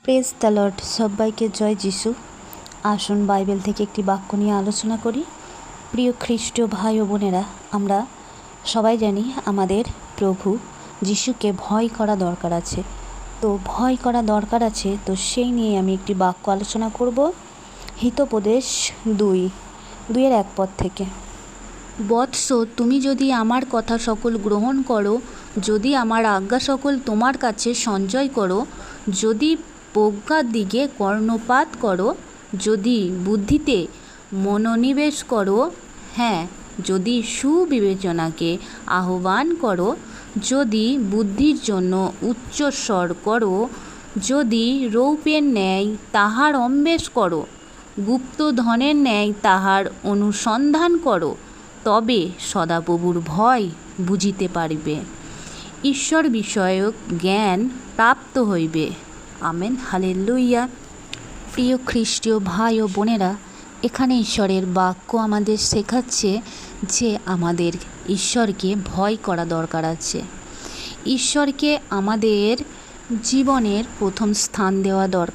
Praise the Lord, সবাইকে জয় যিশু। আসুন বাইবেল থেকে একটি বাক্য নিয়ে আলোচনা করি। প্রিয় খ্রিস্টীয় ভাই ও বোনেরা, আমরা সবাই জানি আমাদের প্রভু যিশুকে ভয় করা দরকার আছে। তো ভয় করা দরকার আছে, তো সেই নিয়ে আমি একটি বাক্য আলোচনা করব। হিতোপদেশ 2:1 পদ থেকে। বৎস, তুমি যদি আমার কথা সকল গ্রহণ করো, যদি আমার আজ্ঞা সকল তোমার কাছে সঞ্চয় করো, যদি প্রজ্ঞার দিকে কর্ণপাত করো, যদি বুদ্ধিতে মনোনিবেশ করো, হ্যাঁ, যদি সুবিবেচনাকে আহ্বান করো, যদি বুদ্ধির জন্য উচ্চস্বর করো, যদি রৌপ্যের ন্যায় তাহার অন্বেষ করো, গুপ্ত ধনের ন্যায় তাহার অনুসন্ধান করো, তবে সদাপ্রভুর ভয় বুঝিতে পারিবে, ঈশ্বর বিষয়ক জ্ঞান প্রাপ্ত হইবে। Amen, hallelujah. প্রিয় খ্রিস্টীয় ভাই ও বোনেরা, এখানে ঈশ্বরের বাক্য আমাদের শেখাচ্ছে যে আমাদের ঈশ্বরকে ভয় করা দরকার আছে। ঈশ্বরকে আমাদের জীবনের প্রথম স্থান দেওয়া দরকার